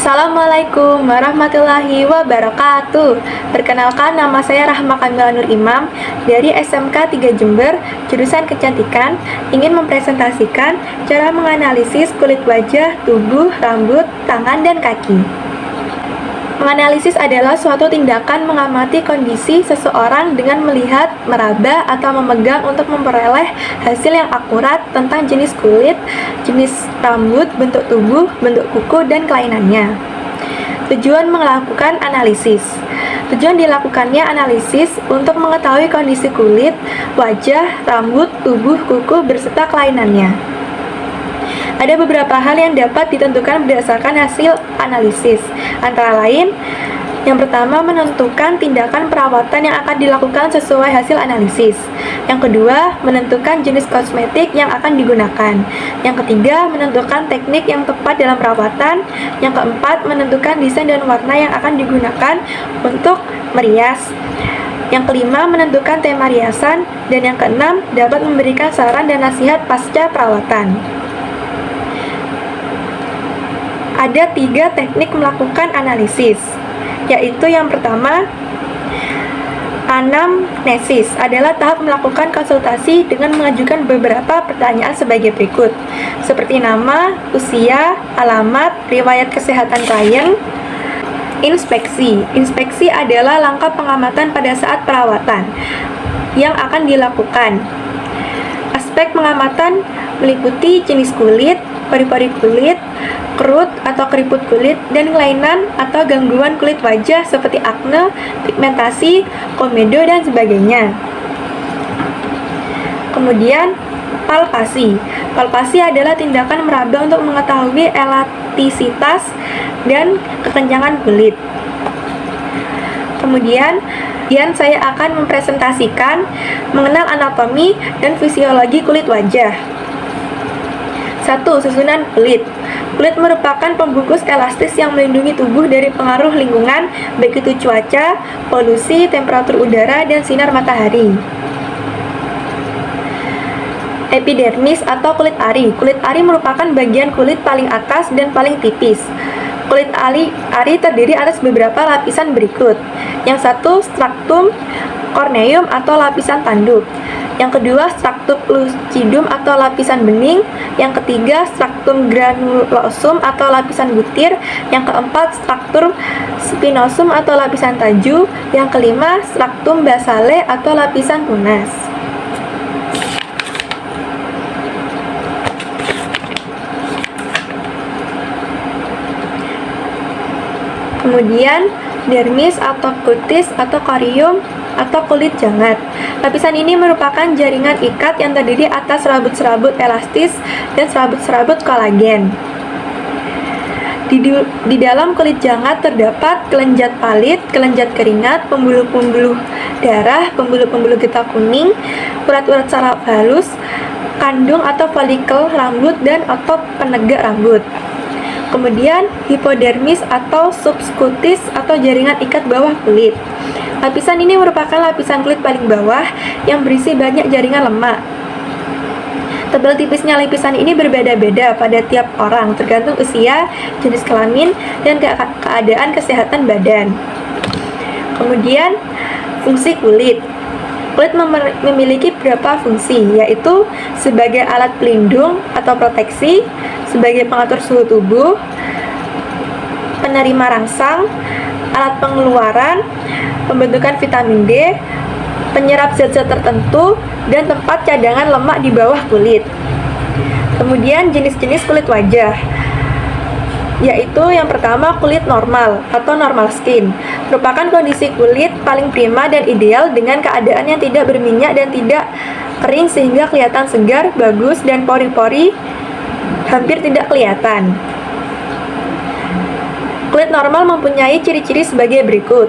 Assalamualaikum warahmatullahi wabarakatuh. Perkenalkan, nama saya Rahma Kamila Nur Imam dari SMK 3 Jember, jurusan Kecantikan, ingin mempresentasikan cara menganalisis kulit wajah, tubuh, rambut, tangan, dan kaki. Menganalisis adalah suatu tindakan mengamati kondisi seseorang dengan melihat, meraba, atau memegang untuk memperoleh hasil yang akurat tentang jenis kulit, jenis rambut, bentuk tubuh, bentuk kuku, dan kelainannya. Tujuan melakukan analisis. Tujuan dilakukannya analisis untuk mengetahui kondisi kulit, wajah, rambut, tubuh, kuku, beserta kelainannya. Ada beberapa hal yang dapat ditentukan berdasarkan hasil analisis. Antara lain, yang pertama, menentukan tindakan perawatan yang akan dilakukan sesuai hasil analisis. Yang kedua, menentukan jenis kosmetik yang akan digunakan. Yang ketiga, menentukan teknik yang tepat dalam perawatan. Yang keempat, menentukan desain dan warna yang akan digunakan untuk merias. Yang kelima, menentukan tema riasan. Dan yang keenam, dapat memberikan saran dan nasihat pasca perawatan. Ada 3 teknik melakukan analisis, yaitu yang pertama, anamnesis adalah tahap melakukan konsultasi dengan mengajukan beberapa pertanyaan sebagai berikut, seperti nama, usia, alamat, riwayat kesehatan klien. Inspeksi adalah langkah pengamatan pada saat perawatan yang akan dilakukan. Aspek pengamatan meliputi jenis kulit, pori-pori kulit, kerut atau keriput kulit, dan kelainan atau gangguan kulit wajah seperti akne, pigmentasi, komedo, dan sebagainya. Kemudian, palpasi. Palpasi adalah tindakan meraba untuk mengetahui elastisitas dan kekencangan kulit. Kemudian saya akan mempresentasikan mengenal anatomi dan fisiologi kulit wajah. 1. Susunan kulit. Kulit merupakan pembungkus elastis yang melindungi tubuh dari pengaruh lingkungan, baik itu cuaca, polusi, temperatur udara, dan sinar matahari. Epidermis atau kulit ari. Kulit ari merupakan bagian kulit paling atas dan paling tipis. Kulit ari terdiri atas beberapa lapisan berikut. Yang satu, stratum corneum atau lapisan tanduk. Yang kedua, stratum lucidum atau lapisan bening. Yang ketiga, stratum granulosum atau lapisan butir. Yang keempat, stratum spinosum atau lapisan taju. Yang kelima, stratum basale atau lapisan tunas. Kemudian, dermis atau kutis atau korium atau kulit jangat. Lapisan ini merupakan jaringan ikat yang terdiri atas serabut-serabut elastis dan serabut-serabut kolagen. Di dalam kulit jangat terdapat kelenjar palit, kelenjar keringat, pembuluh-pembuluh darah, pembuluh-pembuluh getah kuning, urat-urat saraf halus, kandung atau folikel rambut, dan otot penegak rambut. Kemudian, hipodermis atau subkutis atau jaringan ikat bawah kulit. Lapisan ini merupakan lapisan kulit paling bawah yang berisi banyak jaringan lemak. Tebal tipisnya lapisan ini berbeda-beda pada tiap orang, tergantung usia, jenis kelamin, dan keadaan kesehatan badan. Kemudian, fungsi kulit. Kulit memiliki beberapa fungsi, yaitu sebagai alat pelindung atau proteksi, sebagai pengatur suhu tubuh, penerima rangsang, alat pengeluaran, pembentukan vitamin D, penyerap zat-zat tertentu, dan tempat cadangan lemak di bawah kulit. Kemudian jenis-jenis kulit wajah, yaitu yang pertama, kulit normal atau normal skin, merupakan kondisi kulit paling prima dan ideal dengan keadaan yang tidak berminyak dan tidak kering sehingga kelihatan segar, bagus, dan pori-pori hampir tidak kelihatan. Kulit normal mempunyai ciri-ciri sebagai berikut,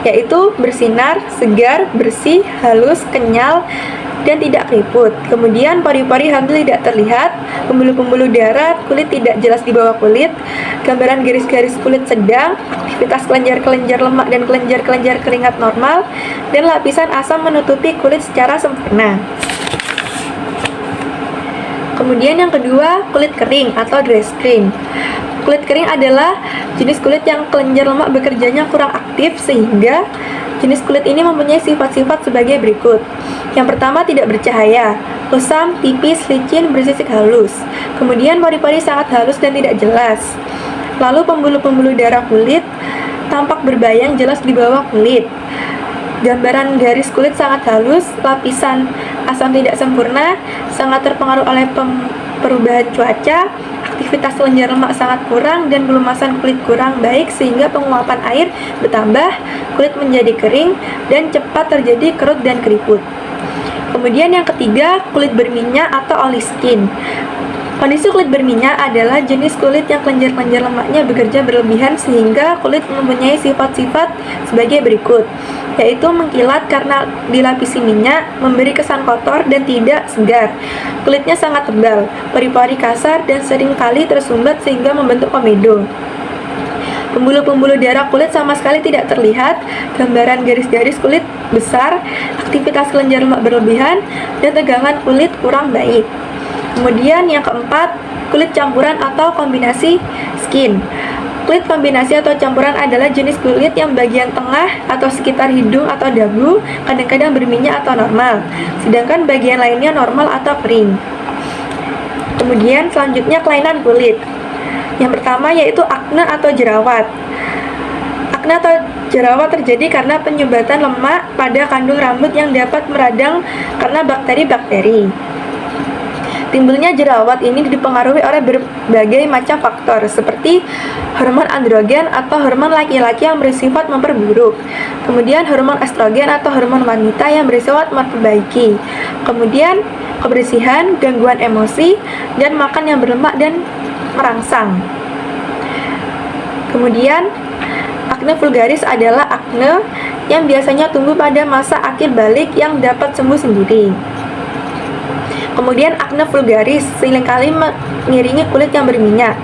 yaitu bersinar, segar, bersih, halus, kenyal, dan tidak keriput. Kemudian pori-pori hampir tidak terlihat, pembuluh-pembuluh darah kulit tidak jelas di bawah kulit, gambaran garis-garis kulit sedang, aktivitas kelenjar-kelenjar lemak dan kelenjar-kelenjar keringat normal, dan lapisan asam menutupi kulit secara sempurna. Kemudian yang kedua, kulit kering atau dry skin. Kulit kering adalah jenis kulit yang kelenjar lemak bekerjanya kurang aktif, sehingga jenis kulit ini mempunyai sifat-sifat sebagai berikut. Yang pertama, tidak bercahaya, kusam, tipis, licin, bersisik halus. Kemudian pori-pori sangat halus dan tidak jelas. Lalu pembuluh-pembuluh darah kulit tampak berbayang jelas di bawah kulit. Gambaran garis kulit sangat halus, lapisan asam tidak sempurna, sangat terpengaruh oleh perubahan cuaca, aktivitas kelenjar lemak sangat kurang, dan pelumasan kulit kurang baik sehingga penguapan air bertambah, kulit menjadi kering, dan cepat terjadi kerut dan keriput. Kemudian yang ketiga, kulit berminyak atau oily skin. Kondisi kulit berminyak adalah jenis kulit yang kelenjar-kelenjar lemaknya bekerja berlebihan sehingga kulit mempunyai sifat-sifat sebagai berikut, yaitu mengkilat karena dilapisi minyak, memberi kesan kotor dan tidak segar. Kulitnya sangat tebal, pori-pori kasar dan seringkali tersumbat sehingga membentuk komedo. Pembuluh-pembuluh darah kulit sama sekali tidak terlihat, gambaran garis-garis kulit besar, aktivitas kelenjar lemak berlebihan, dan tegangan kulit kurang baik. Kemudian yang keempat, kulit campuran atau kombinasi skin. Kulit kombinasi atau campuran adalah jenis kulit yang bagian tengah atau sekitar hidung atau dagu kadang-kadang berminyak atau normal, sedangkan bagian lainnya normal atau kering. Kemudian selanjutnya kelainan kulit. Yang pertama yaitu akne atau jerawat. Akne atau jerawat terjadi karena penyumbatan lemak pada kandung rambut yang dapat meradang karena bakteri-bakteri. Timbulnya jerawat ini dipengaruhi oleh berbagai macam faktor seperti hormon androgen atau hormon laki-laki yang bersifat memperburuk, kemudian hormon estrogen atau hormon wanita yang bersifat memperbaiki, kemudian kebersihan, gangguan emosi, dan makan yang berlemak dan merangsang. Kemudian akne vulgaris adalah akne yang biasanya tumbuh pada masa akhir balik yang dapat sembuh sendiri. Kemudian akne vulgaris seringkali mengiringi kulit yang berminyak.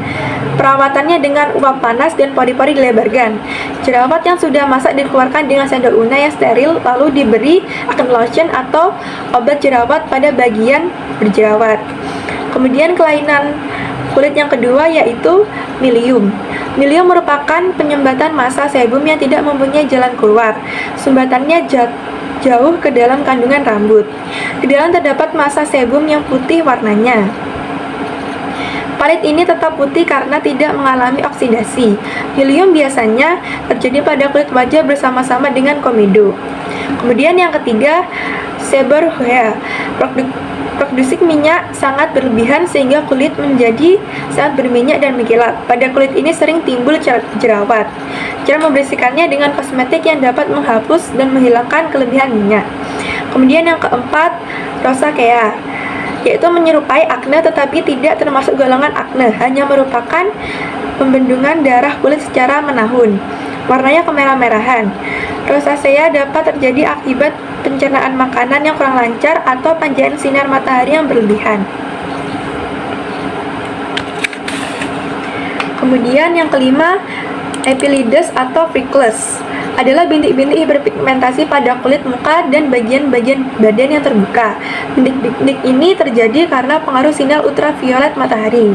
Perawatannya dengan uap panas dan pori-pori dilebarkan. Jerawat yang sudah masak dikeluarkan dengan sendok una yang steril lalu diberi acne lotion atau obat jerawat pada bagian berjerawat. Kemudian kelainan kulit yang kedua yaitu milium. Milium merupakan penyumbatan massa sebum yang tidak mempunyai jalan keluar. Sumbatannya jauh ke dalam kandungan rambut. Di dalam terdapat massa sebum yang putih warnanya. Palit ini tetap putih karena tidak mengalami oksidasi. Milium biasanya terjadi pada kulit wajah bersama-sama dengan komedo. Kemudian yang ketiga, seborrhea. Produksi minyak sangat berlebihan sehingga kulit menjadi sangat berminyak dan mengkilat. Pada kulit ini sering timbul jerawat. Cara membersihkannya dengan kosmetik yang dapat menghapus dan menghilangkan kelebihan minyak. Kemudian yang keempat, rosacea, yaitu menyerupai akne tetapi tidak termasuk golongan akne, hanya merupakan pembendungan darah kulit secara menahun. Warnanya kemerah-merahan. Rosacea dapat terjadi akibat pencernaan makanan yang kurang lancar atau pancaran sinar matahari yang berlebihan. Kemudian yang kelima, epielides atau freckles adalah bintik-bintik hiperpigmentasi pada kulit muka dan bagian-bagian badan yang terbuka. Bintik-bintik ini terjadi karena pengaruh sinar ultraviolet matahari.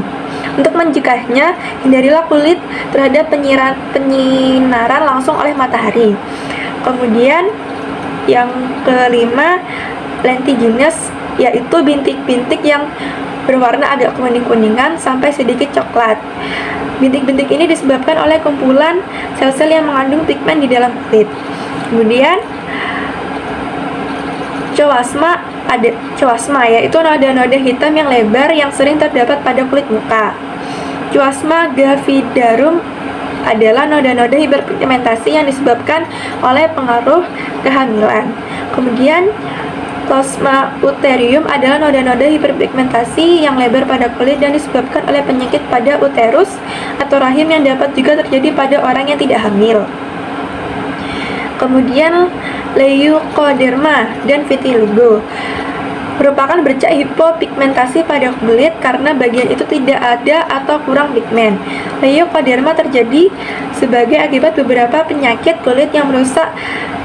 Untuk mencegahnya, hindarilah kulit terhadap penyinaran langsung oleh matahari. Kemudian yang kelima, lentiginous, yaitu bintik-bintik yang berwarna agak kuning-kuningan sampai sedikit coklat. Bintik-bintik ini disebabkan oleh kumpulan sel-sel yang mengandung pigmen di dalam kulit. Kemudian coasma, yaitu noda-noda hitam yang lebar yang sering terdapat pada kulit muka. Coasma gravidarum adalah noda-noda hiperpigmentasi yang disebabkan oleh pengaruh kehamilan. Kemudian Plasma uterium adalah noda-noda hiperpigmentasi yang lebar pada kulit dan disebabkan oleh penyakit pada uterus atau rahim yang dapat juga terjadi pada orang yang tidak hamil. Kemudian leukoderma dan vitiligo merupakan bercak hipopigmentasi pada kulit karena bagian itu tidak ada atau kurang pigmen. Leukoderma terjadi sebagai akibat beberapa penyakit kulit yang merusak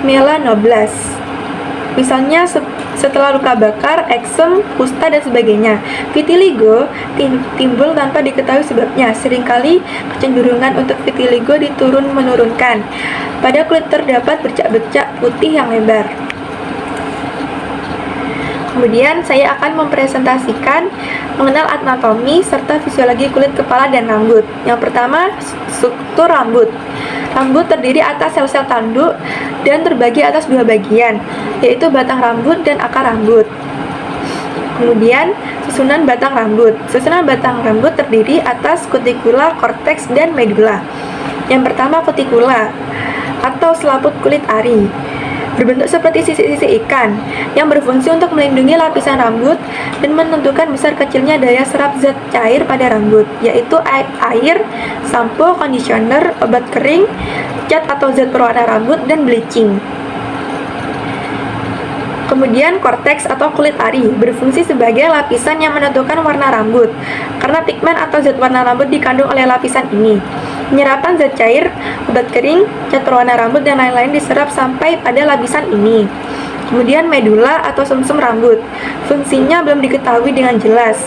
melanoblast. Misalnya setelah luka bakar, eksem, kusta, dan sebagainya. Vitiligo timbul tanpa diketahui sebabnya. Seringkali kecenderungan untuk vitiligo diturun-menurunkan. Pada kulit terdapat bercak-bercak putih yang lebar. Kemudian saya akan mempresentasikan mengenal anatomi serta fisiologi kulit kepala dan rambut. Yang pertama, struktur rambut. Rambut terdiri atas sel-sel tanduk dan terbagi atas dua bagian, yaitu batang rambut dan akar rambut. Kemudian, susunan batang rambut. Susunan batang rambut terdiri atas kutikula, korteks, dan medula. Yang pertama, kutikula atau selaput kulit ari. Berbentuk seperti sisik-sisik ikan yang berfungsi untuk melindungi lapisan rambut dan menentukan besar kecilnya daya serap zat cair pada rambut, yaitu air, sampo, conditioner, obat kering, cat atau zat perwarna rambut, dan bleaching. Kemudian korteks atau kulit ari berfungsi sebagai lapisan yang menentukan warna rambut karena pigmen atau zat warna rambut dikandung oleh lapisan ini. Penyerapan zat cair, obat kering, cat perwarna rambut, dan lain-lain diserap sampai pada lapisan ini. Kemudian medula atau sumsum rambut. Fungsinya belum diketahui dengan jelas.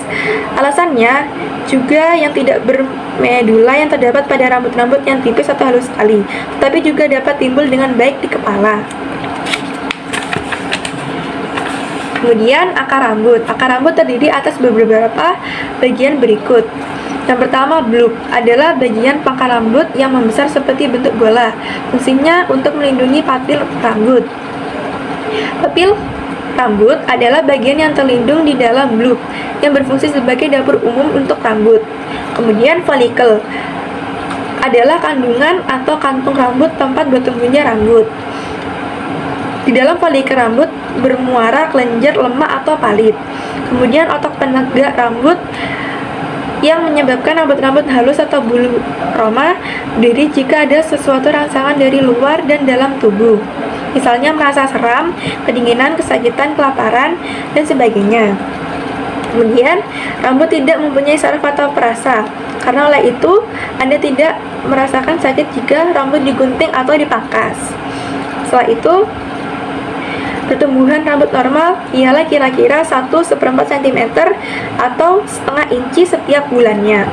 Alasannya juga yang tidak bermedula yang terdapat pada rambut-rambut yang tipis atau halus sekali, tetapi juga dapat timbul dengan baik di kepala. Kemudian akar rambut. Akar rambut terdiri atas beberapa bagian berikut. Yang pertama, bulb adalah bagian pangkal rambut yang membesar seperti bentuk bola. Fungsinya untuk melindungi patil rambut. Pepil rambut adalah bagian yang terlindung di dalam bulb yang berfungsi sebagai dapur umum untuk rambut. Kemudian folikel adalah kandungan atau kantung rambut tempat bertumbuhnya rambut. Di dalam folikel rambut bermuara kelenjar lemak atau palit. Kemudian otot penegak rambut yang menyebabkan rambut-rambut halus atau bulu roma berdiri jika ada sesuatu rangsangan dari luar dan dalam tubuh. Misalnya merasa seram, kedinginan, kesakitan, kelaparan, dan sebagainya. Kemudian, rambut tidak mempunyai saraf atau perasa. Karena oleh itu, Anda tidak merasakan sakit jika rambut digunting atau dipangkas. Setelah itu, pertumbuhan rambut normal ialah kira-kira 1/4 cm atau setengah inci setiap bulannya.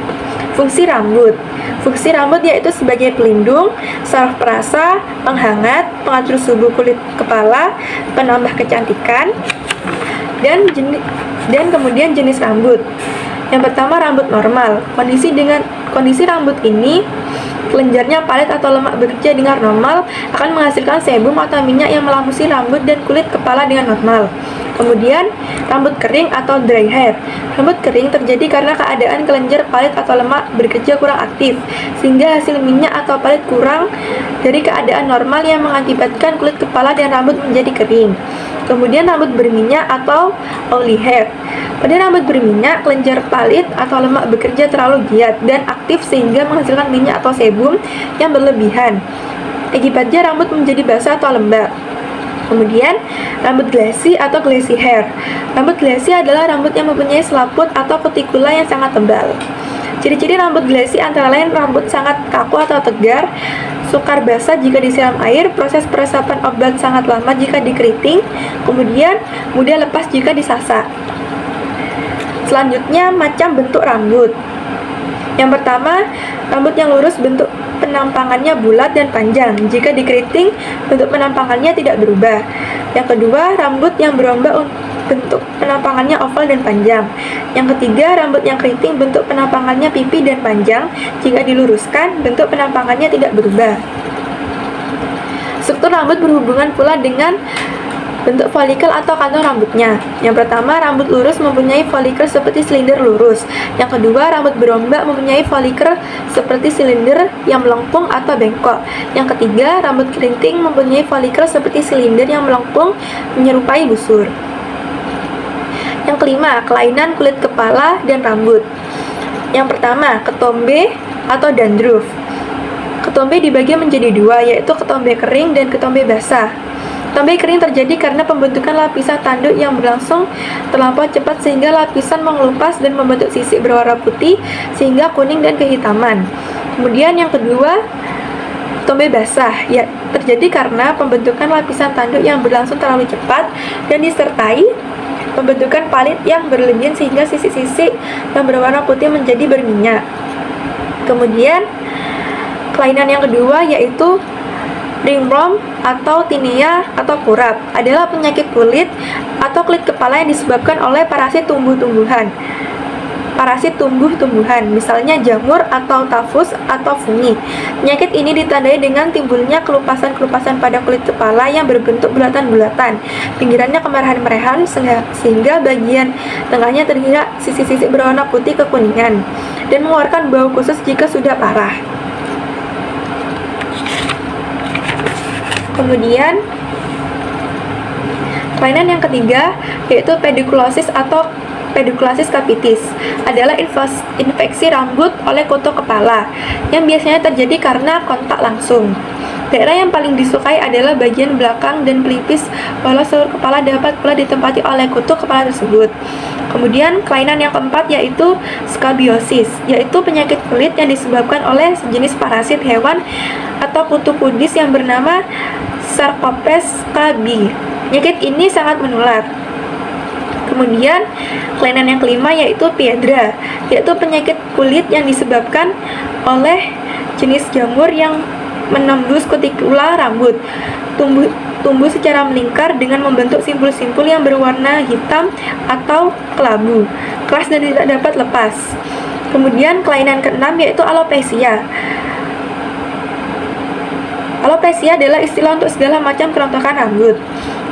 Fungsi rambut. Fungsi rambut yaitu sebagai pelindung, saraf perasa, penghangat, pengatur suhu kulit kepala, penambah kecantikan, dan kemudian jenis rambut. Yang pertama, rambut normal. Kondisi rambut ini, kelenjarnya palit atau lemak bekerja dengan normal, akan menghasilkan sebum atau minyak yang melamusi rambut dan kulit kepala dengan normal. Kemudian, rambut kering atau dry hair. Rambut kering terjadi karena keadaan kelenjar palit atau lemak bekerja kurang aktif, sehingga hasil minyak atau palit kurang dari keadaan normal yang mengakibatkan kulit kepala dan rambut menjadi kering. Kemudian, rambut berminyak atau oily hair. Pada rambut berminyak, kelenjar palit atau lemak bekerja terlalu giat dan aktif sehingga menghasilkan minyak atau sebum yang berlebihan. Akibatnya rambut menjadi basah atau lembab. Kemudian, rambut glassy atau glassy hair. Rambut glassy adalah rambut yang mempunyai selaput atau kutikula yang sangat tebal. Ciri-ciri rambut glassy antara lain rambut sangat kaku atau tegar, sukar basah jika disiram air, proses peresapan obat sangat lama jika dikeriting, kemudian mudah lepas jika disasa. Selanjutnya, macam bentuk rambut. Yang pertama, rambut yang lurus bentuk penampangannya bulat dan panjang. Jika dikeriting, bentuk penampangannya tidak berubah. Yang kedua, rambut yang berombak bentuk penampangannya oval dan panjang. Yang ketiga, rambut yang keriting bentuk penampangannya pipi dan panjang. Jika diluruskan, bentuk penampangannya tidak berubah. Struktur rambut berhubungan pula dengan bentuk folikel atau kantong rambutnya. Yang pertama, rambut lurus mempunyai folikel seperti silinder lurus. Yang kedua, rambut berombak mempunyai folikel seperti silinder yang melengkung atau bengkok. Yang ketiga, rambut keriting mempunyai folikel seperti silinder yang melengkung menyerupai busur. Yang kelima, kelainan kulit kepala dan rambut. Yang pertama, ketombe atau dandruff. Ketombe dibagi menjadi dua, yaitu ketombe kering dan ketombe basah. Ketombe kering terjadi karena pembentukan lapisan tanduk yang berlangsung terlampau cepat sehingga lapisan mengelupas dan membentuk sisik berwarna putih sehingga kuning dan kehitaman. Kemudian yang kedua, Tombe basah ya terjadi karena pembentukan lapisan tanduk yang berlangsung terlalu cepat dan disertai pembentukan palit yang berlebihan sehingga sisi-sisi yang berwarna putih menjadi berminyak. Kemudian kelainan yang kedua yaitu ringworm atau tinea atau kurap adalah penyakit kulit atau kulit kepala yang disebabkan oleh parasit tumbuh-tumbuhan. Parasit tumbuh-tumbuhan, misalnya jamur atau tafus atau fungi. Penyakit ini ditandai dengan timbulnya kelupasan-kelupasan pada kulit kepala yang berbentuk bulatan-bulatan. Pinggirannya kemerahan-merahan sehingga bagian tengahnya terlihat sisi-sisi berwarna putih kekuningan dan mengeluarkan bau khusus jika sudah parah. Kemudian kelainan yang ketiga yaitu pedikulosis atau pedikulosis capitis adalah infeksi rambut oleh kutu kepala yang biasanya terjadi karena kontak langsung. Daerah yang paling disukai adalah bagian belakang dan pelipis, walau seluruh kepala dapat pula ditempati oleh kutu kepala tersebut. Kemudian kelainan yang keempat yaitu skabiosis, yaitu penyakit kulit yang disebabkan oleh sejenis parasit hewan atau kutu kudis yang bernama Sarcoptes scabi. Penyakit ini sangat menular. Kemudian kelainan yang kelima yaitu piedra, yaitu penyakit kulit yang disebabkan oleh jenis jamur yang menembus kutikula rambut. Tumbuh secara melingkar dengan membentuk simpul-simpul yang berwarna hitam atau kelabu, keras dan tidak dapat lepas. Kemudian kelainan keenam yaitu alopecia. Alopecia adalah istilah untuk segala macam kerontokan rambut.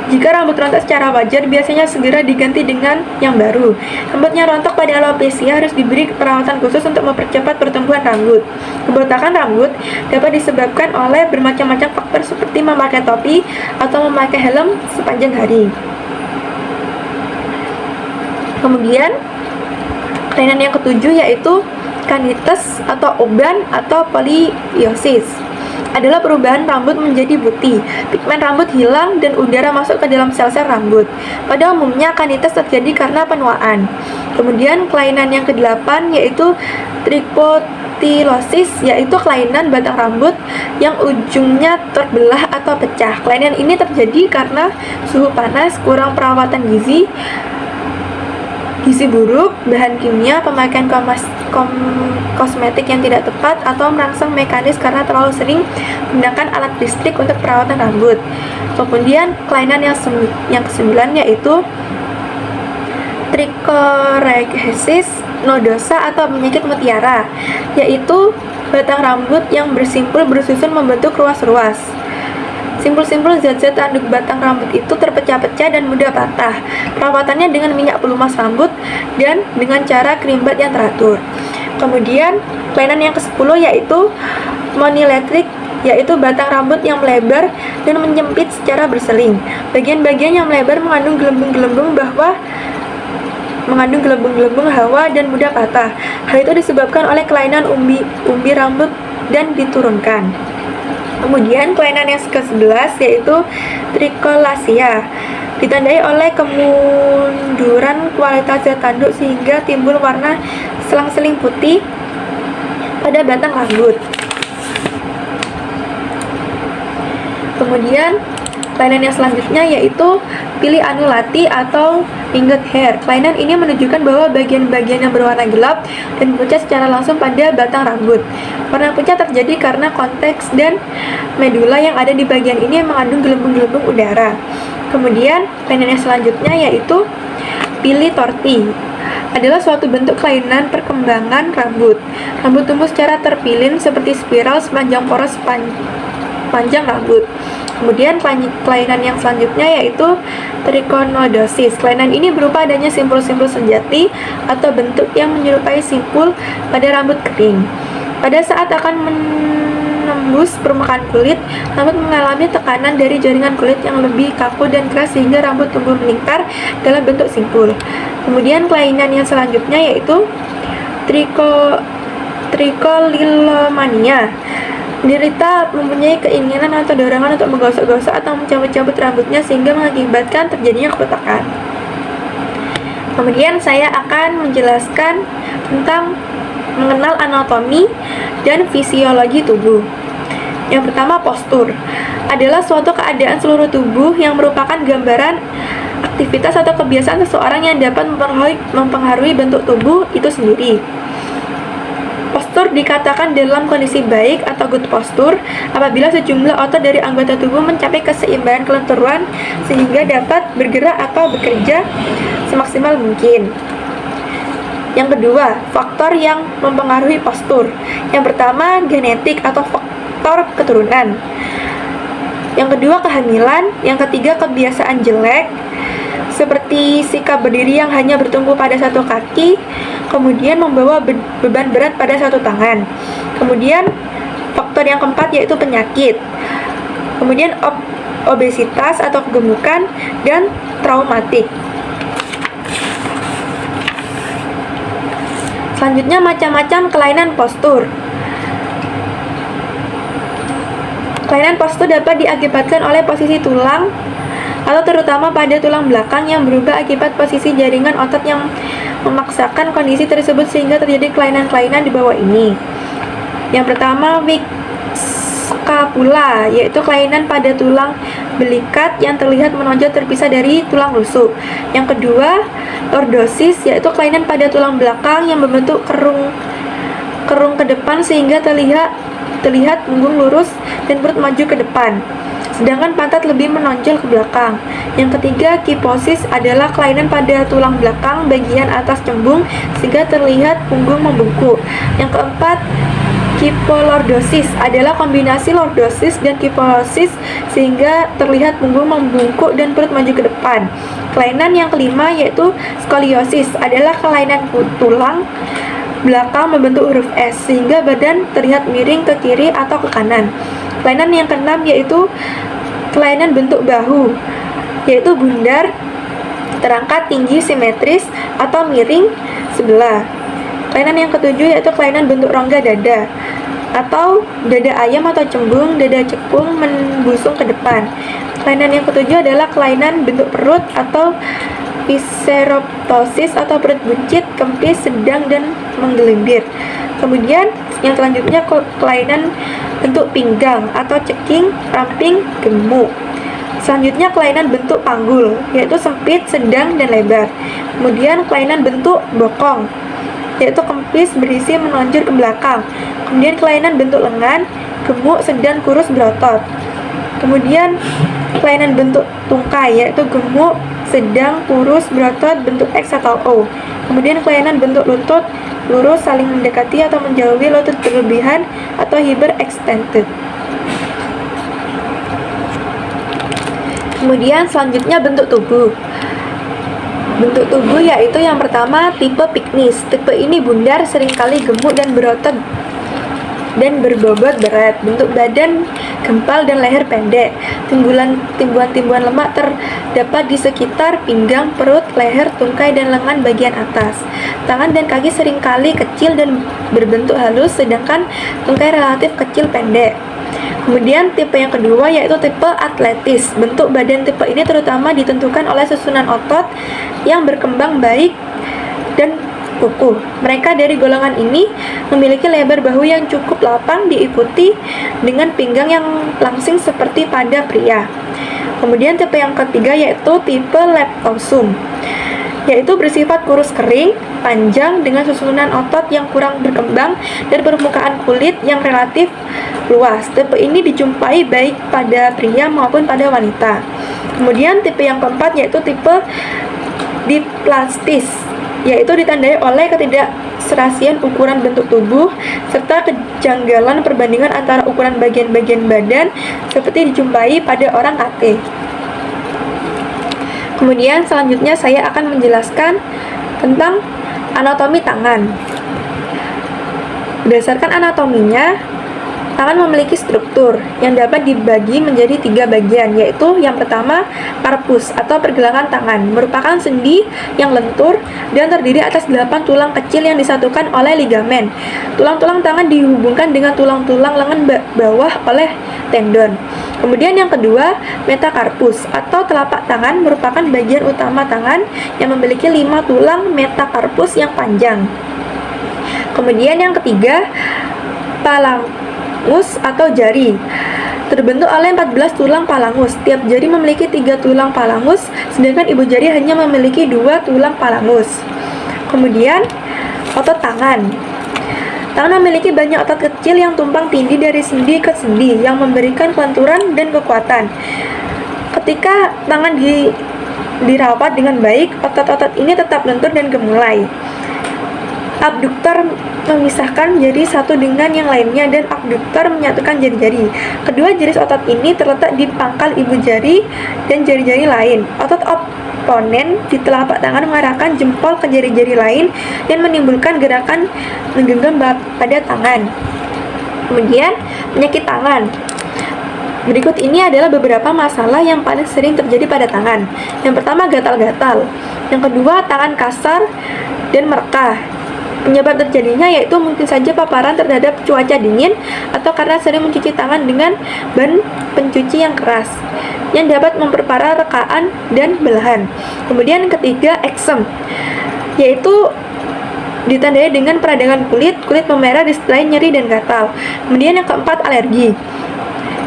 Jika rambut rontok secara wajar, biasanya segera diganti dengan yang baru. Rambut yang rontok pada alopecia harus diberi perawatan khusus untuk mempercepat pertumbuhan rambut. Kebotakan rambut dapat disebabkan oleh bermacam-macam faktor seperti memakai topi atau memakai helm sepanjang hari. Kemudian, kelainan yang ketujuh yaitu kanites atau uban atau poliosis. Adalah perubahan rambut menjadi putih, pigmen rambut hilang dan udara masuk ke dalam sel-sel rambut. Pada umumnya kanites terjadi karena penuaan. Kemudian kelainan yang ke-8 yaitu trichotillomatosis, yaitu kelainan batang rambut yang ujungnya terbelah atau pecah. Kelainan ini terjadi karena suhu panas, kurang perawatan gizi buruk, bahan kimia, pemakaian kosmetik yang tidak tepat, atau merangsang mekanis karena terlalu sering menggunakan alat listrik untuk perawatan rambut. Kemudian kelainan yang ke-9 yaitu trichorrhexis nodosa atau penyakit mutiara, yaitu batang rambut yang bersimpul bersusun membentuk ruas-ruas. Simpul-simpul zat-zat tanduk batang rambut itu terpecah-pecah dan mudah patah. Perawatannya dengan minyak pelumas rambut dan dengan cara krimbat yang teratur. Kemudian kelainan yang ke-10 yaitu monolectric, yaitu batang rambut yang melebar dan menyempit secara berseling. Bagian-bagian yang melebar mengandung gelembung-gelembung hawa dan mudah patah. Hal itu disebabkan oleh kelainan umbi rambut dan diturunkan. Kemudian kelainan yang ke-11 yaitu tricholacia, ditandai oleh kemunduran kualitas zat tanduk sehingga timbul warna selang-seling putih pada batang rambut. Kemudian kelainan yang selanjutnya yaitu pili-annulati atau ringed hair. Kelainan ini menunjukkan bahwa bagian-bagian yang berwarna gelap dan pucat secara langsung pada batang rambut. Warna pucat terjadi karena konteks dan medula yang ada di bagian ini yang mengandung gelembung-gelembung udara. Kemudian kelainan yang selanjutnya yaitu pili torti, adalah suatu bentuk kelainan perkembangan rambut. Rambut tumbuh secara terpilin seperti spiral sepanjang poros panjang rambut. Kemudian kelainan yang selanjutnya yaitu trichotillomatosis. Kelainan ini berupa adanya simpul-simpul sejati atau bentuk yang menyerupai simpul pada rambut kering. Pada saat akan menembus permukaan kulit, rambut mengalami tekanan dari jaringan kulit yang lebih kaku dan keras sehingga rambut tumbuh melingkar dalam bentuk simpul. Kemudian kelainan yang selanjutnya yaitu trichotillomania. Penderita mempunyai keinginan atau dorongan untuk menggosok-gosok atau mencabut-cabut rambutnya sehingga mengakibatkan terjadinya kebotakan. Kemudian saya akan menjelaskan tentang mengenal anatomi dan fisiologi tubuh. Yang pertama, postur adalah suatu keadaan seluruh tubuh yang merupakan gambaran aktivitas atau kebiasaan seseorang yang dapat mempengaruhi bentuk tubuh itu sendiri. Postur dikatakan dalam kondisi baik atau good posture apabila sejumlah otot dari anggota tubuh mencapai keseimbangan kelenturan sehingga dapat bergerak atau bekerja semaksimal mungkin. Yang kedua, faktor yang mempengaruhi postur. Yang pertama, genetik atau faktor keturunan. Yang kedua, kehamilan. Yang ketiga, kebiasaan jelek seperti sikap berdiri yang hanya bertumpu pada satu kaki, kemudian membawa beban berat pada satu tangan. Kemudian faktor yang keempat yaitu penyakit. Kemudian obesitas atau kegemukan dan traumatik. Selanjutnya, macam-macam kelainan postur. Kelainan postur dapat diakibatkan oleh posisi tulang atau terutama pada tulang belakang yang berubah akibat posisi jaringan otot yang memaksakan kondisi tersebut sehingga terjadi kelainan-kelainan di bawah ini. Yang pertama, weak scapula, yaitu kelainan pada tulang belikat yang terlihat menonjol terpisah dari tulang rusuk. Yang kedua, lordosis, yaitu kelainan pada tulang belakang yang membentuk kerung ke depan sehingga terlihat punggung lurus dan perut maju ke depan, sedangkan pantat lebih menonjol ke belakang. Yang ketiga, kiposis adalah kelainan pada tulang belakang bagian atas cembung sehingga terlihat punggung membungkuk. Yang keempat, kipolordosis adalah kombinasi lordosis dan kiposis sehingga terlihat punggung membungkuk dan perut maju ke depan. Kelainan yang kelima yaitu skoliosis adalah kelainan tulang belakang membentuk huruf S sehingga badan terlihat miring ke kiri atau ke kanan. Kelainan yang keenam yaitu kelainan bentuk bahu, yaitu bundar, terangkat, tinggi, simetris, atau miring sebelah. Kelainan yang ketujuh yaitu kelainan bentuk rongga dada, atau dada ayam atau cembung, dada cekung membusung ke depan. Kelainan yang ketujuh adalah kelainan bentuk perut atau visceroptosis atau perut buncit, kempis, sedang, dan menggelimbir. Kemudian yang selanjutnya kelainan bentuk pinggang atau ceking, ramping, gemuk. Selanjutnya kelainan bentuk panggul, yaitu sempit, sedang, dan lebar. Kemudian kelainan bentuk bokong, yaitu kempis, berisi, menonjol ke belakang. Kemudian kelainan bentuk lengan, gemuk, sedang, kurus, berotot. Kemudian kelainan bentuk tungkai, yaitu gemuk, sedang, kurus, berotot, bentuk X atau O. Kemudian kelainan bentuk lutut, lurus, saling mendekati atau menjauhi, lutut berlebihan atau hyperextended. Kemudian selanjutnya bentuk tubuh. Bentuk tubuh yaitu yang pertama tipe piknis. Tipe ini bundar, seringkali gemuk dan berotot dan berbobot berat. Bentuk badan gempal dan leher pendek. Timbuhan-timbuhan lemak terdapat di sekitar pinggang, perut, leher, tungkai, dan lengan bagian atas. Tangan dan kaki seringkali kecil dan berbentuk halus, sedangkan tungkai relatif kecil pendek. Kemudian tipe yang kedua yaitu tipe atletis. Bentuk badan tipe ini terutama ditentukan oleh susunan otot yang berkembang baik dan kukuh. Mereka dari golongan ini memiliki lebar bahu yang cukup lapang diikuti dengan pinggang yang langsing seperti pada pria. Kemudian tipe yang ketiga yaitu tipe leptosum, yaitu bersifat kurus kering, panjang dengan susunan otot yang kurang berkembang dan permukaan kulit yang relatif luas. Tipe ini dijumpai baik pada pria maupun pada wanita. Kemudian tipe yang keempat yaitu tipe diplastis, yaitu ditandai oleh ketidakserasian ukuran bentuk tubuh serta kejanggalan perbandingan antara ukuran bagian-bagian badan seperti dijumpai pada orang AT. Kemudian selanjutnya saya akan menjelaskan tentang anatomi tangan. Berdasarkan anatominya, tangan memiliki struktur yang dapat dibagi menjadi 3 bagian, yaitu yang pertama karpus atau pergelangan tangan, merupakan sendi yang lentur dan terdiri atas 8 tulang kecil yang disatukan oleh ligamen. Tulang-tulang tangan dihubungkan dengan tulang-tulang lengan bawah oleh tendon. Kemudian yang kedua, metakarpus atau telapak tangan merupakan bagian utama tangan yang memiliki 5 tulang metakarpus yang panjang. Kemudian yang ketiga, palangus atau jari. Terbentuk oleh 14 tulang palangus. Tiap jari memiliki 3 tulang palangus, sedangkan ibu jari hanya memiliki 2 tulang palangus. Kemudian, otot tangan. Tangan memiliki banyak otot kecil yang tumpang tindih dari sendi ke sendi yang memberikan kelenturan dan kekuatan. Ketika tangan dirawat dengan baik, otot-otot ini tetap lentur dan gemulai. Abduktor memisahkan jari satu dengan yang lainnya dan abduktor menyatukan jari-jari. Kedua jenis otot ini terletak di pangkal ibu jari dan jari-jari lain. Otot oponen di telapak tangan mengarahkan jempol ke jari-jari lain dan menimbulkan gerakan menggenggam pada tangan. Kemudian, penyakit tangan. Berikut ini adalah beberapa masalah yang paling sering terjadi pada tangan. Yang pertama, gatal-gatal. Yang kedua, tangan kasar dan merekah. Penyebab terjadinya yaitu mungkin saja paparan terhadap cuaca dingin atau karena sering mencuci tangan dengan ban pencuci yang keras yang dapat memperparah rekaan dan belahan. Kemudian ketiga, eksem, yaitu ditandai dengan peradangan kulit memerah disertai nyeri dan gatal. Kemudian yang keempat, alergi.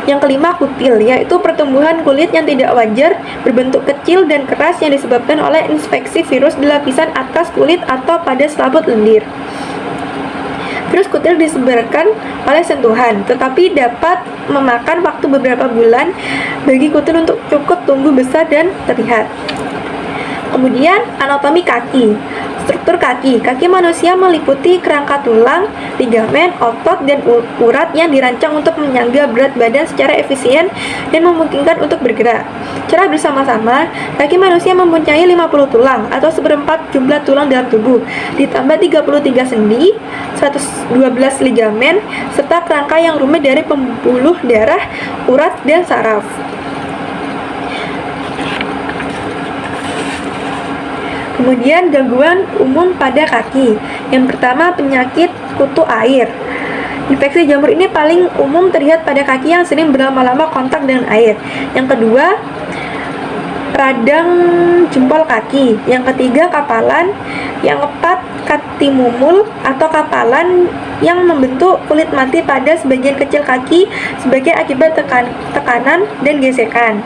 Yang kelima, kutil, yaitu pertumbuhan kulit yang tidak wajar berbentuk kecil dan keras yang disebabkan oleh infeksi virus di lapisan atas kulit atau pada selaput lendir. Virus kutil disebarkan oleh sentuhan, tetapi dapat memakan waktu beberapa bulan bagi kutil untuk cukup tumbuh besar dan terlihat. Kemudian, anatomi kaki. Struktur kaki. Kaki manusia meliputi kerangka tulang, ligamen, otot, dan urat yang dirancang untuk menyangga berat badan secara efisien dan memungkinkan untuk bergerak. Secara bersama-sama, kaki manusia mempunyai 50 tulang atau seperempat jumlah tulang dalam tubuh, ditambah 33 sendi, 112 ligamen, serta kerangka yang rumit dari pembuluh darah, urat, dan saraf. Kemudian gangguan umum pada kaki. Yang pertama, penyakit kutu air. Infeksi jamur ini paling umum terlihat pada kaki yang sering berlama-lama kontak dengan air. Yang kedua, radang jempol kaki. Yang ketiga, kapalan. Yang keempat, katimumul atau kapalan yang membentuk kulit mati pada sebagian kecil kaki sebagai akibat tekanan dan gesekan.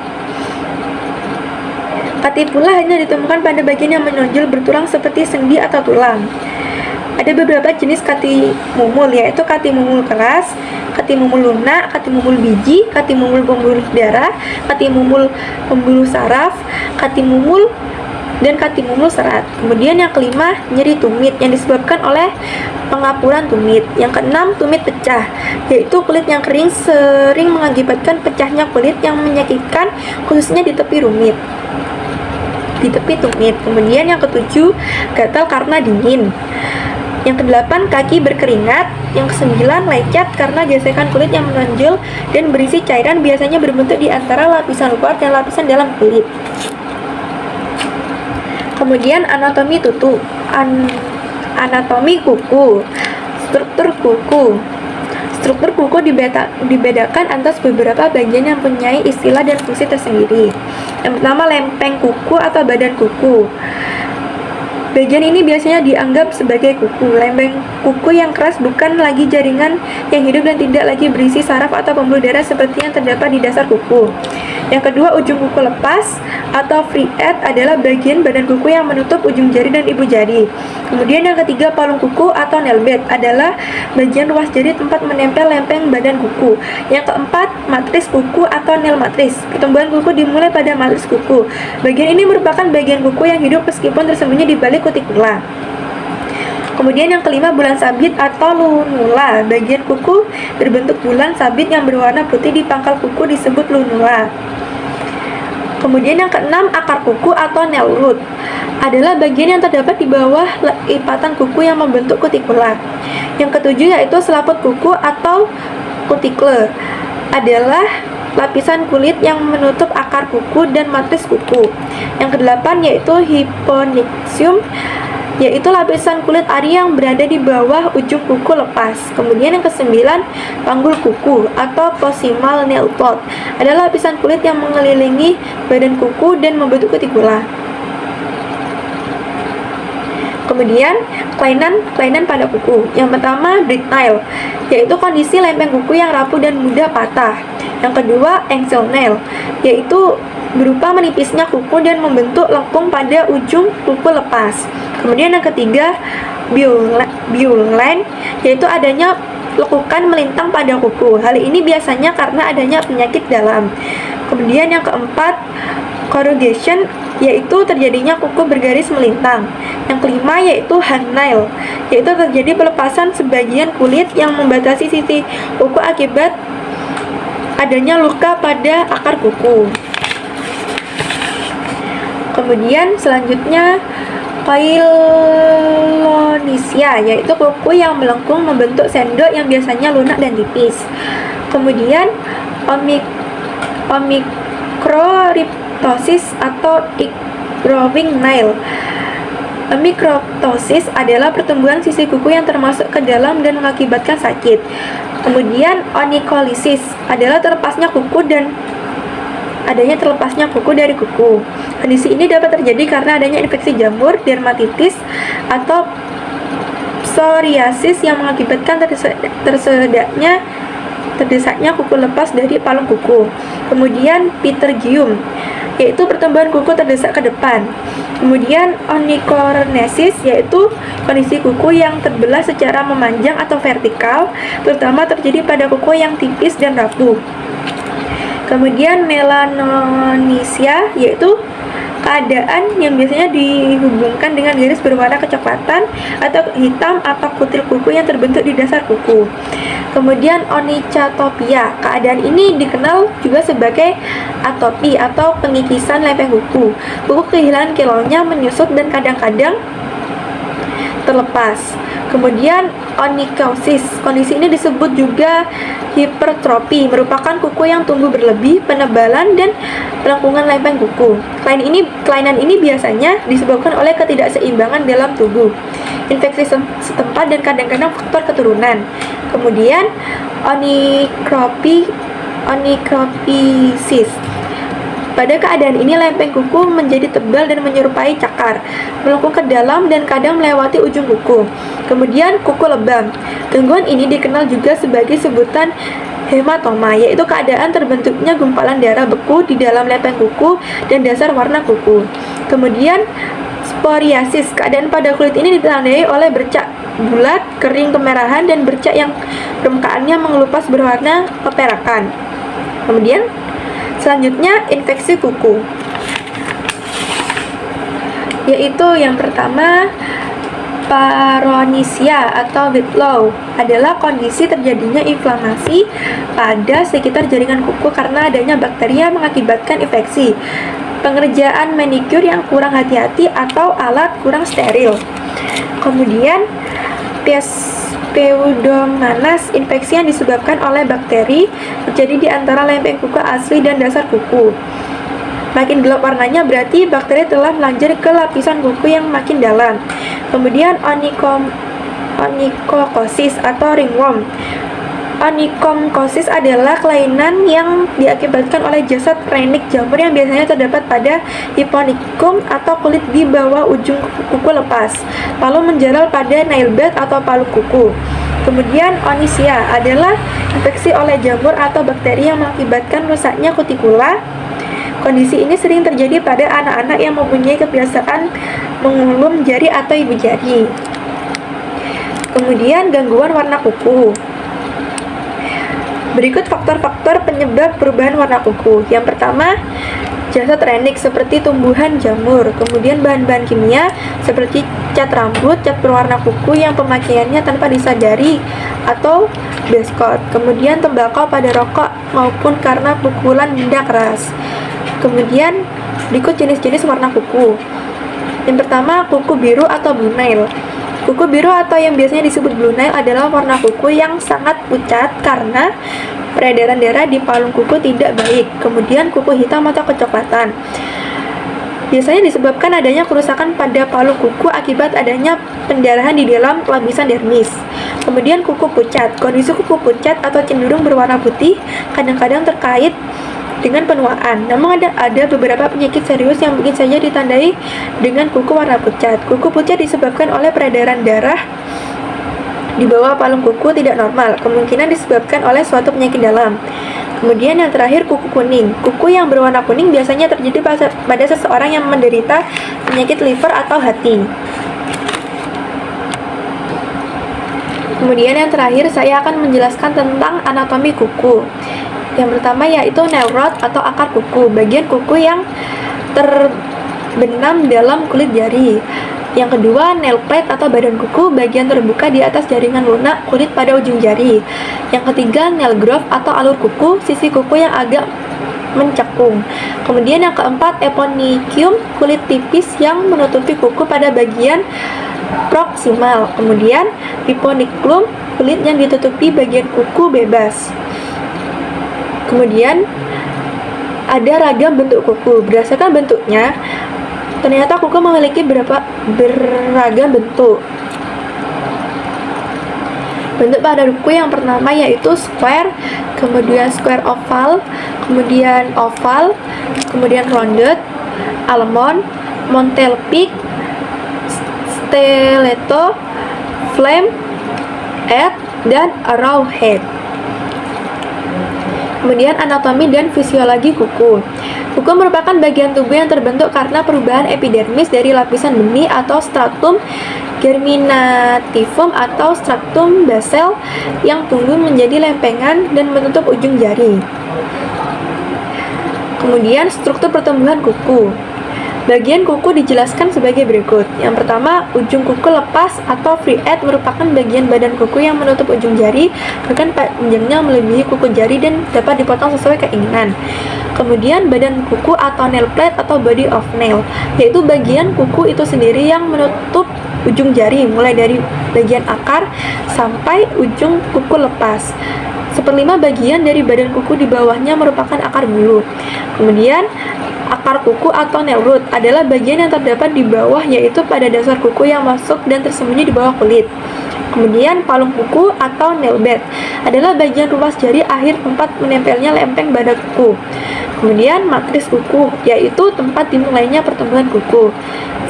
Katipula hanya ditemukan pada bagian yang menonjol bertulang seperti sendi atau tulang. Ada beberapa jenis katimumul, yaitu katimumul keras, katimumul lunak, katimumul biji, katimumul pembuluh darah, katimumul pembuluh saraf, katimumul, dan katimumul serat. Kemudian yang kelima, nyeri tumit yang disebabkan oleh pengapuran tumit. Yang keenam, tumit pecah, yaitu kulit yang kering sering mengakibatkan pecahnya kulit yang menyakitkan, khususnya di tepi tumit. Kemudian yang ketujuh, gatal karena dingin. Yang kedelapan, kaki berkeringat. Yang kesembilan, lecet karena gesekan kulit yang menonjol dan berisi cairan, biasanya berbentuk di antara lapisan luar dan lapisan dalam kulit. Kemudian anatomi tutu. Anatomi kuku. Struktur kuku. Struktur kuku dibedakan atas beberapa bagian yang mempunyai istilah dan fungsi tersendiri. Yang pertama, lempeng kuku atau badan kuku. Bagian ini biasanya dianggap sebagai kuku. Lempeng kuku yang keras bukan lagi jaringan yang hidup dan tidak lagi berisi saraf atau pembuluh darah seperti yang terdapat di dasar kuku. Yang kedua, ujung kuku lepas atau free edge adalah bagian badan kuku yang menutup ujung jari dan ibu jari. Kemudian yang ketiga, palung kuku atau nail bed adalah bagian ruas jari tempat menempel lempeng badan kuku. Yang keempat, matris kuku atau nail matris. Pertumbuhan kuku dimulai pada matris kuku. Bagian ini merupakan bagian kuku yang hidup meskipun tersembunyi di balik kutikula. Kemudian yang kelima, bulan sabit atau lunula. Bagian kuku berbentuk bulan sabit yang berwarna putih di pangkal kuku disebut lunula. Kemudian yang keenam, akar kuku atau nail root adalah bagian yang terdapat di bawah lipatan kuku yang membentuk kutikula. Yang ketujuh yaitu selaput kuku atau cuticle adalah lapisan kulit yang menutup akar kuku dan matris kuku. Yang kedelapan yaitu hyponychium, yaitu lapisan kulit ari yang berada di bawah ujung kuku lepas. Kemudian yang kesembilan, panggul kuku atau proximal nail plot adalah lapisan kulit yang mengelilingi badan kuku dan membentuk kutikula. Kemudian, kelainan pada kuku. Yang pertama, brittle, yaitu kondisi lempeng kuku yang rapuh dan mudah patah. Yang kedua, ankle nail, yaitu berupa menipisnya kuku dan membentuk lengkung pada ujung kuku lepas. Kemudian yang ketiga, beulline, yaitu adanya lekukan melintang pada kuku. Hal ini biasanya karena adanya penyakit dalam. Kemudian yang keempat, corrugation, yaitu terjadinya kuku bergaris melintang. Yang kelima yaitu hangnail, yaitu terjadi pelepasan sebagian kulit yang membatasi sisi kuku akibat adanya luka pada akar kuku. Kemudian selanjutnya Pailonisia, yaitu kuku yang melengkung membentuk sendok yang biasanya lunak dan tipis. Kemudian omicrorhiptosis atau growing nail. Omicrorhiptosis adalah pertumbuhan sisi kuku yang termasuk ke dalam dan mengakibatkan sakit. Kemudian onycholisis adalah terlepasnya kuku dari kuku. Kondisi ini dapat terjadi karena adanya infeksi jamur, dermatitis, atau psoriasis yang mengakibatkan terdesaknya kuku lepas dari palung kuku. Kemudian pterygium, yaitu pertumbuhan kuku terdesak ke depan. Kemudian onychornesis, yaitu kondisi kuku yang terbelah secara memanjang atau vertikal, terutama terjadi pada kuku yang tipis dan rapuh. Kemudian melanonisia, yaitu keadaan yang biasanya dihubungkan dengan garis berwarna kecoklatan atau hitam atau kutil kuku yang terbentuk di dasar kuku. Kemudian onychotopia, keadaan ini dikenal juga sebagai atopi atau pengikisan lempeng kuku. Kuku kehilangan kilaunya, menyusut dan kadang-kadang terlepas. Kemudian onychosis, kondisi ini disebut juga hipertrofi, merupakan kuku yang tumbuh berlebih, penebalan dan pelengkungan lempeng kuku. Kelainan ini biasanya disebabkan oleh ketidakseimbangan dalam tubuh, infeksi setempat dan kadang-kadang faktor keturunan. Kemudian onychropisis. Pada keadaan ini lempeng kuku menjadi tebal dan menyerupai cakar, melengkung ke dalam dan kadang melewati ujung kuku. Kemudian kuku lebam. Gangguan ini dikenal juga sebagai sebutan hematoma, yaitu keadaan terbentuknya gumpalan darah beku di dalam lempeng kuku dan dasar warna kuku. Kemudian psoriasis, keadaan pada kulit ini ditandai oleh bercak bulat, kering kemerahan dan bercak yang permukaannya mengelupas berwarna keperakan. Kemudian selanjutnya infeksi kuku, yaitu yang pertama Paronisia atau whitlow, adalah kondisi terjadinya inflamasi pada sekitar jaringan kuku karena adanya bakteri yang mengakibatkan infeksi, pengerjaan manicure yang kurang hati-hati atau alat kurang steril. Kemudian Pseudomonas, infeksi yang disebabkan oleh bakteri, terjadi di antara lempeng kuku asli dan dasar kuku. Makin gelap warnanya berarti bakteri telah melanjut ke lapisan kuku yang makin dalam. Kemudian onychocosis atau ringworm. Onychocosis adalah kelainan yang diakibatkan oleh jasad reinik jamur yang biasanya terdapat pada hiponychum atau kulit di bawah ujung kuku lepas, lalu menjalar pada nail bed atau palung kuku. Kemudian onychia adalah infeksi oleh jamur atau bakteri yang mengakibatkan rusaknya kutikula. Kondisi ini sering terjadi pada anak-anak yang mempunyai kebiasaan mengulum jari atau ibu jari. Kemudian gangguan warna kuku. Berikut faktor-faktor penyebab perubahan warna kuku. Yang pertama, jasad reinik seperti tumbuhan jamur. Kemudian bahan-bahan kimia seperti cat rambut, cat berwarna kuku yang pemakaiannya tanpa disadari atau beskot. Kemudian tembakau pada rokok maupun karena pukulan benda keras. Kemudian berikut jenis-jenis warna kuku. Yang pertama, kuku biru atau blue nail. Kuku biru atau yang biasanya disebut blue nail adalah warna kuku yang sangat pucat karena peredaran darah di palung kuku tidak baik. Kemudian kuku hitam atau kecoklatan, biasanya disebabkan adanya kerusakan pada palung kuku akibat adanya pendarahan di dalam lapisan dermis. Kemudian kuku pucat. Kondisi kuku pucat atau cenderung berwarna putih kadang-kadang terkait dengan penuaan. Namun ada beberapa penyakit serius yang mungkin saja ditandai dengan kuku warna pucat. Kuku pucat disebabkan oleh peredaran darah di bawah palung kuku tidak normal, kemungkinan disebabkan oleh suatu penyakit dalam. Kemudian yang terakhir, kuku kuning. Kuku yang berwarna kuning biasanya terjadi pada seseorang yang menderita penyakit liver atau hati. Kemudian yang terakhir, saya akan menjelaskan tentang anatomi kuku. Yang pertama yaitu nail rod atau akar kuku, bagian kuku yang terbenam dalam kulit jari. Yang kedua, nail plate atau badan kuku, bagian terbuka di atas jaringan lunak kulit pada ujung jari. Yang ketiga, nail groove atau alur kuku, sisi kuku yang agak mencekung. Kemudian yang keempat, eponychium, kulit tipis yang menutupi kuku pada bagian proksimal. Kemudian eponychium, kulit yang ditutupi bagian kuku bebas. Kemudian ada ragam bentuk kuku. Berdasarkan bentuknya, ternyata kuku memiliki beragam bentuk. Bentuk pada kuku yang pertama yaitu square, kemudian square oval, kemudian oval, kemudian rounded, almond, montel peak, stiletto, flame, egg, dan arrowhead. Kemudian anatomi dan fisiologi kuku. Kuku merupakan bagian tubuh yang terbentuk karena perubahan epidermis dari lapisan benih atau stratum germinativum atau stratum basal yang tumbuh menjadi lempengan dan menutup ujung jari. Kemudian struktur pertumbuhan kuku. Bagian kuku dijelaskan sebagai berikut. Yang pertama, ujung kuku lepas atau free edge merupakan bagian badan kuku yang menutup ujung jari, bahkan panjangnya melebihi kuku jari dan dapat dipotong sesuai keinginan. Kemudian badan kuku atau nail plate atau body of nail, yaitu bagian kuku itu sendiri yang menutup ujung jari, mulai dari bagian akar sampai ujung kuku lepas. 1/5 bagian dari badan kuku di bawahnya merupakan akar bulu. Kemudian akar kuku atau nail root adalah bagian yang terdapat di bawah, yaitu pada dasar kuku yang masuk dan tersembunyi di bawah kulit. Kemudian palung kuku atau nail bed adalah bagian ruas jari akhir tempat menempelnya lempeng pada kuku. Kemudian matris kuku, yaitu tempat dimulainya pertumbuhan kuku.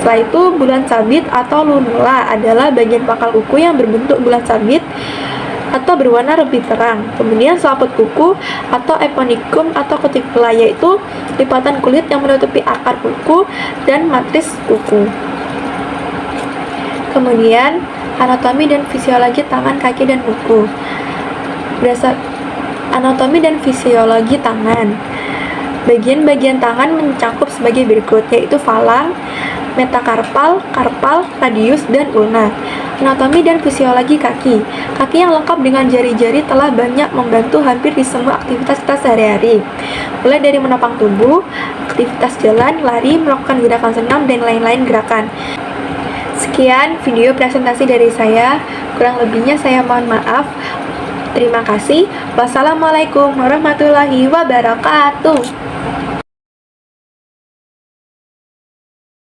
Setelah itu bulan sabit atau lunula adalah bagian pangkal kuku yang berbentuk bulan sabit atau berwarna lebih terang. Kemudian selaput kuku atau eponychium atau cuticula, yaitu lipatan kulit yang menutupi akar kuku dan matris kuku. Kemudian anatomi dan fisiologi tangan, kaki, dan kuku. Anatomi dan fisiologi tangan. Bagian-bagian tangan mencakup sebagai berikut, yaitu falang, metakarpal, karpal, radius, dan ulna. Anatomi dan fisiologi kaki. Kaki yang lengkap dengan jari-jari telah banyak membantu hampir di semua aktivitas kita sehari-hari, mulai dari menopang tubuh, aktivitas jalan, lari, melakukan gerakan senam, dan lain-lain gerakan. Sekian video presentasi dari saya, kurang lebihnya saya mohon maaf. Terima kasih. Wassalamualaikum warahmatullahi wabarakatuh.